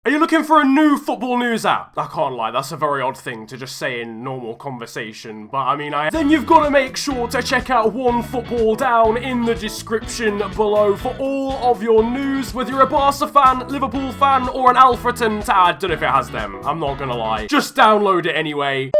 Are you looking for a new football news app? I can't lie, that's a very odd thing to just say in normal conversation, but I mean, then you've got to make sure to check out One Football down in the description below for all of your news, whether you're a Barca fan, Liverpool fan, or an Alfreton. I don't know if it has them, I'm not gonna lie. Just download it anyway.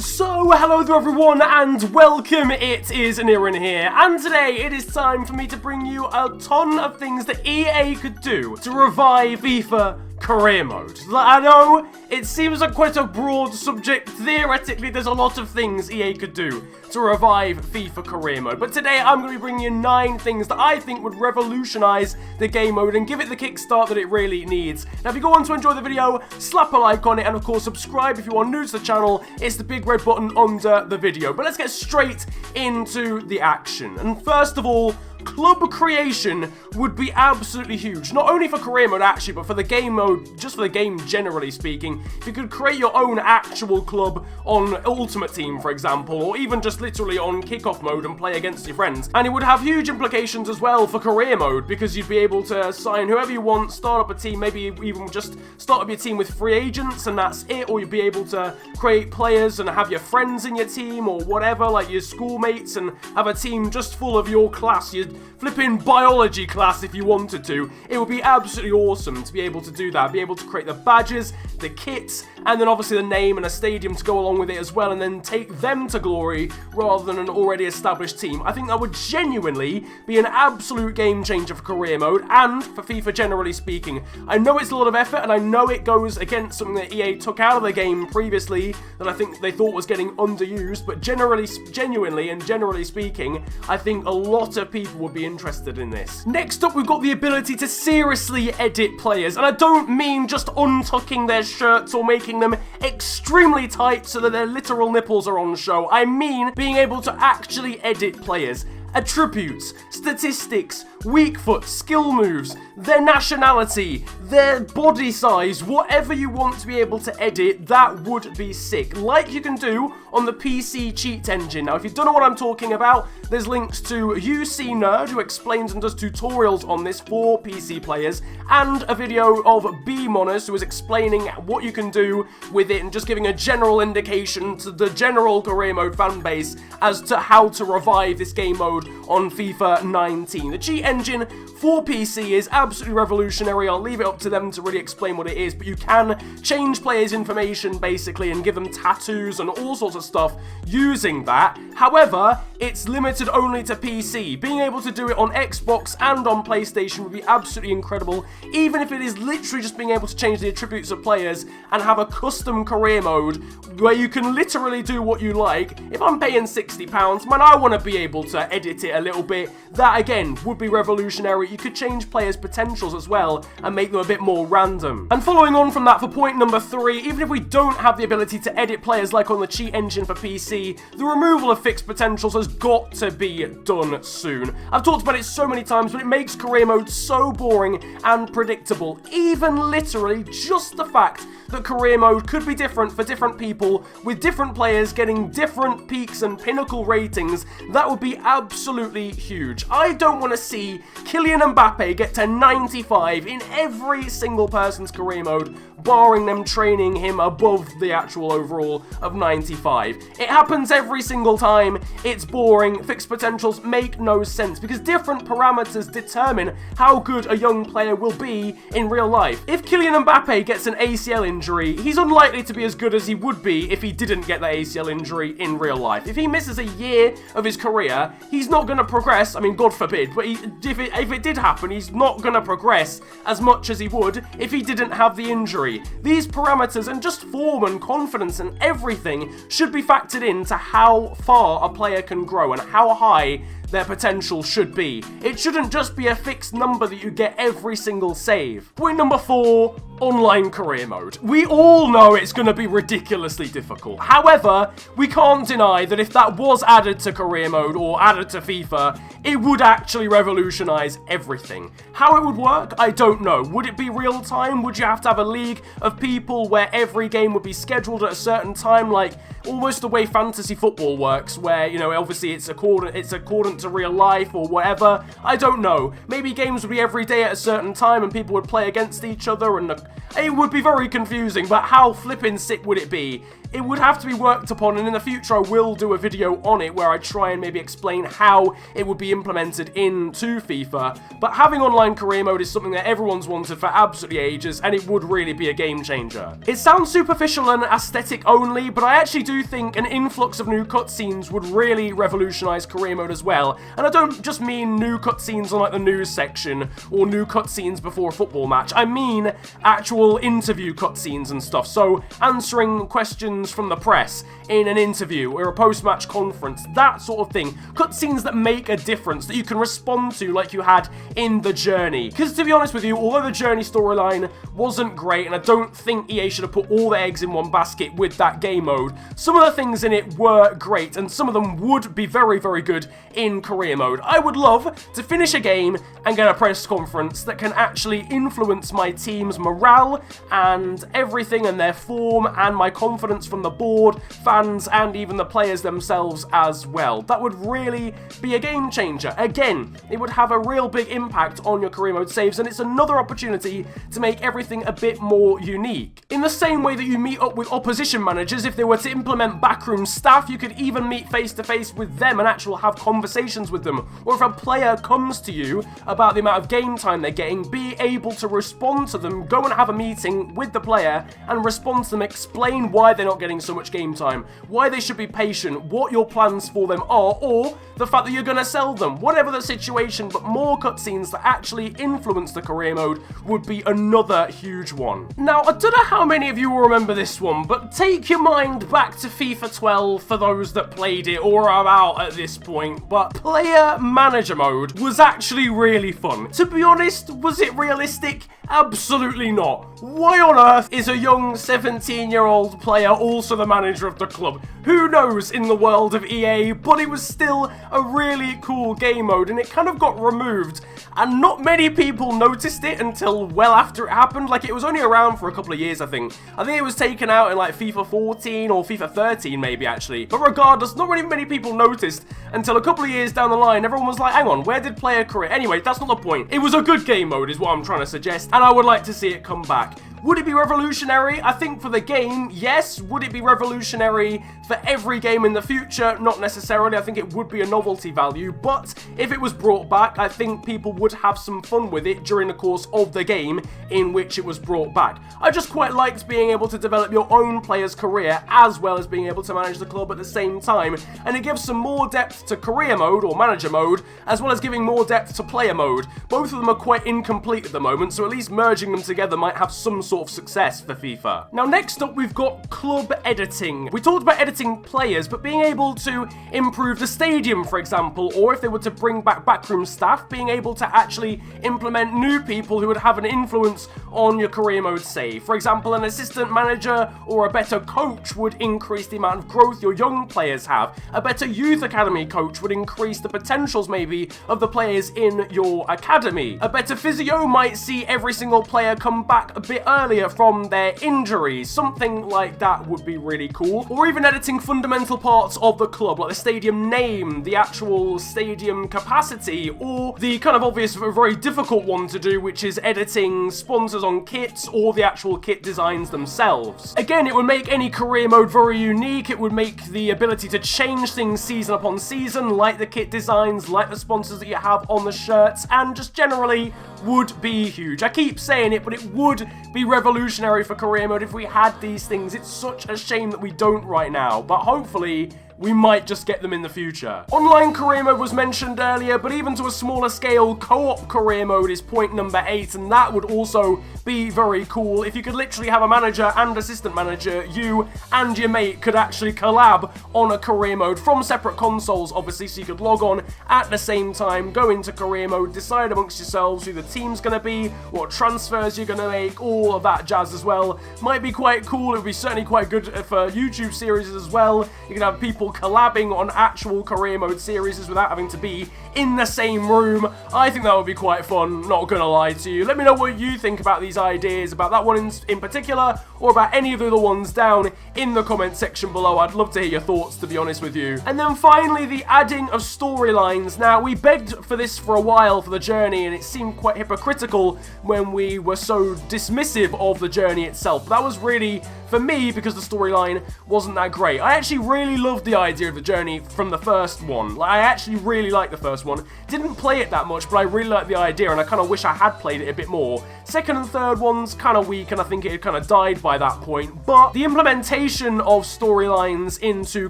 So, hello there everyone, and welcome, it is Niran here, and today it is time for me to bring you a ton of things that EA could do to revive FIFA career mode. I know, it seems like quite a broad subject. Theoretically, there's a lot of things EA could do to revive FIFA career mode, but today I'm going to be bringing you 9 things that I think would revolutionize the game mode and give it the kickstart that it really needs. Now, if you go on to enjoy the video, slap a like on it, and of course, subscribe if you are new to the channel. It's the big red button under the video. But let's get straight into the action. And first of all, club creation would be absolutely huge. Not only for career mode actually, but for the game mode, just for the game generally speaking. If you could create your own actual club on Ultimate Team, for example, or even just literally on kickoff mode and play against your friends. And it would have huge implications as well for career mode, because you'd be able to sign whoever you want, start up a team, maybe even just start up your team with free agents and that's it, or you'd be able to create players and have your friends in your team or whatever, like your schoolmates, and have a team just full of your class, your flipping biology class if you wanted to. It would be absolutely awesome to be able to do that, be able to create the badges, the kits, and then obviously the name and a stadium to go along with it as well, and then take them to glory rather than an already established team. I think that would genuinely be an absolute game changer for career mode and for FIFA generally speaking. I know it's a lot of effort, and I know it goes against something that EA took out of the game previously that I think they thought was getting underused, but genuinely and generally speaking, I think a lot of people would be interested in this. Next up, we've got the ability to seriously edit players, and I don't mean just untucking their shirts or making them extremely tight so that their literal nipples are on show. I mean being able to actually edit players. Attributes, statistics, weak foot, skill moves, their nationality, their body size, whatever you want to be able to edit, that would be sick. Like you can do on the PC cheat engine. Now, if you don't know what I'm talking about, there's links to UC Nerd, who explains and does tutorials on this for PC players, and a video of B-Monas, who is explaining what you can do with it and just giving a general indication to the general career mode fan base as to how to revive this game mode on FIFA 19. The cheat engine for PC is absolutely revolutionary. I'll leave it up to them to really explain what it is, but you can change players' information basically and give them tattoos and all sorts of stuff using that. However, it's limited only to PC. Being able to do it on Xbox and on PlayStation would be absolutely incredible, even if it is literally just being able to change the attributes of players and have a custom career mode where you can literally do what you like. If I'm paying £60, man, I want to be able to edit it a little bit. That again would be revolutionary. You could change players' potentials as well and make them a bit more random. And following on from that, for point number 3, even if we don't have the ability to edit players like on the cheat engine for PC, the removal of fixed potentials has got to be done soon. I've talked about it so many times, but it makes career mode so boring and predictable. Even literally just the fact that career mode could be different for different people, with different players getting different peaks and pinnacle ratings, that would be absolutely huge. I don't want to see Kylian Mbappe get to 95 in every single person's career mode, barring them training him above the actual overall of 95. It happens every single time. It's boring. Fixed potentials make no sense because different parameters determine how good a young player will be in real life. If Kylian Mbappe gets an ACL injury, he's unlikely to be as good as he would be if he didn't get that ACL injury in real life. If he misses a year of his career, he's not going to progress. I mean, God forbid, but if it did happen, he's not going to progress as much as he would if he didn't have the injury. These parameters and just form and confidence and everything should be factored into how far a player can grow and how high their potential should be. It shouldn't just be a fixed number that you get every single save. Point number 4, online career mode. We all know it's going to be ridiculously difficult. However, we can't deny that if that was added to career mode or added to FIFA, it would actually revolutionize everything. How it would work, I don't know. Would it be real time? Would you have to have a league of people where every game would be scheduled at a certain time, like almost the way fantasy football works, where, you know, obviously it's accordant to real life or whatever. I don't know. Maybe games would be every day at a certain time and people would play against each other, and it would be very confusing, but how flippin' sick would it be? It would have to be worked upon, and in the future I will do a video on it where I try and maybe explain how it would be implemented into FIFA. But having online career mode is something that everyone's wanted for absolutely ages, and it would really be a game changer. It sounds superficial and aesthetic only, but I actually do think an influx of new cutscenes would really revolutionize career mode as well. And I don't just mean new cutscenes on like the news section or new cutscenes before a football match. I mean actual interview cutscenes and stuff. So answering questions from the press in an interview or a post-match conference, that sort of thing. Cutscenes that make a difference, that you can respond to like you had in The Journey. Because to be honest with you, although the Journey storyline wasn't great, and I don't think EA should have put all their eggs in one basket with that game mode, some of the things in it were great, and some of them would be very, very good in career mode. I would love to finish a game and get a press conference that can actually influence my team's morale and everything, and their form and my confidence from the board, fans, and even the players themselves as well. That would really be a game changer. Again, it would have a real big impact on your career mode saves, and it's another opportunity to make everything a bit more unique. In the same way that you meet up with opposition managers, if they were to implement backroom staff, you could even meet face to face with them and actually have conversations with them. Or if a player comes to you about the amount of game time they're getting, be able to respond to them, go and have a meeting with the player and respond to them, explain why they're not getting so much game time, why they should be patient, what your plans for them are, or the fact that you're going to sell them, whatever the situation. But more cutscenes that actually influence the career mode would be another huge one. Now, I don't know how many of you will remember this one, but take your mind back to FIFA 12 for those that played it or are out at this point, but player manager mode was actually really fun. To be honest, was it realistic? Absolutely not. Why on earth is a young 17-year-old player also the manager of the club? Who knows in the world of EA, but it was still a really cool game mode, and it kind of got removed, and not many people noticed it until well after it happened. Like, it was only around for a couple of years, I think. I think it was taken out in like FIFA 14 or FIFA 13 maybe, actually. But regardless, not really many people noticed until a couple of years down the line. Everyone was like, hang on, where did player career? Anyway, that's not the point. It was a good game mode is what I'm trying to suggest, and I would like to see it come back. Would it be revolutionary? I think for the game, yes. Would it be revolutionary for every game in the future? Not necessarily. I think it would be a novelty value, but if it was brought back, I think people would have some fun with it during the course of the game in which it was brought back. I just quite liked being able to develop your own player's career as well as being able to manage the club at the same time, and it gives some more depth to career mode or manager mode, as well as giving more depth to player mode. Both of them are quite incomplete at the moment, so at least merging them together might have some sort of success for FIFA. Now, next up, we've got club editing. We talked about editing players, but being able to improve the stadium, for example, or if they were to bring back backroom staff, being able to actually implement new people who would have an influence on your career mode save. For example, an assistant manager or a better coach would increase the amount of growth your young players have. A better youth academy coach would increase the potentials maybe of the players in your academy. A better physio might see every single player come back a bit earlier from their injuries. Something like that would be really cool. Or even editing fundamental parts of the club, like the stadium name, the actual stadium capacity, or the kind of obvious, very difficult one to do, which is editing sponsors on kits or the actual kit designs themselves. Again, it would make any career mode very unique. It would make the ability to change things season upon season, like the kit designs, like the sponsors that you have on the shirts, and just generally would be huge. I keep saying it, but it would be revolutionary for career mode if we had these things. It's such a shame that we don't right now, but hopefully we might just get them in the future. Online career mode was mentioned earlier, but even to a smaller scale, co-op career mode is point number 8, and that would also be very cool. If you could literally have a manager and assistant manager, you and your mate could actually collab on a career mode from separate consoles, obviously, so you could log on at the same time, go into career mode, decide amongst yourselves who the team's gonna be, what transfers you're gonna make, all of that jazz as well. Might be quite cool. It would be certainly quite good for YouTube series as well. You can have people collabing on actual career mode series without having to be in the same room. I think that would be quite fun, not gonna lie to you. Let me know what you think about these anybody's ideas about that one in particular, or about any of the other ones down in the comment section below. I'd love to hear your thoughts, to be honest with you. And then finally, the adding of storylines. Now, we begged for this for a while for the journey, and it seemed quite hypocritical when we were so dismissive of the journey itself. But that was really, for me, because the storyline wasn't that great. I actually really loved the idea of the journey from the first one. Like, I actually really liked the first one. Didn't play it that much, but I really liked the idea, and I kind of wish I had played it a bit more. Second and third one's kind of weak, and I think it had kind of died by that point. But the implementation of storylines into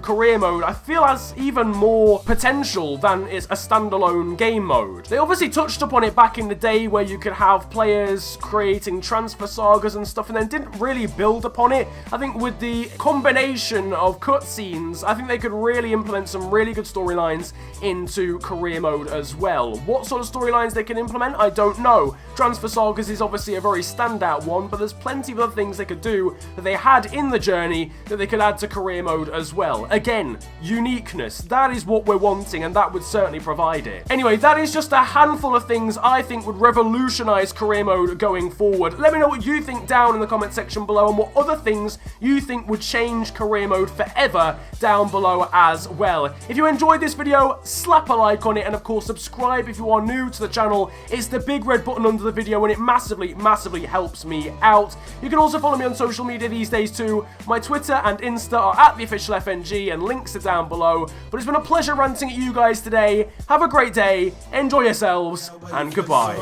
career mode, I feel has even more potential than it's a standalone game mode. They obviously touched upon it back in the day where you could have players creating transfer sagas and stuff, and then didn't really build upon it. I think with the combination of cutscenes, I think they could really implement some really good storylines into career mode as well. What sort of storylines they can implement, I don't know. Transfer sagas is obviously a very standout one, but there's plenty of other things they could do that they had in the journey that they could add to career mode as well. Again, uniqueness. That is what we're wanting, and that would certainly provide it. Anyway, that is just a handful of things I think would revolutionize career mode going forward. Let me know what you think down in the comment section below, and what other things you think would change career mode forever down below as well. If you enjoyed this video, slap a like on it, and of course subscribe if you are new to the channel. It's the big red button under the video, and it massively helps me out. You can also follow me on social media these days too. My Twitter and Insta are at @theofficialfng, and links are down below. But it's been a pleasure ranting at you guys today. Have a great day, enjoy yourselves, and goodbye.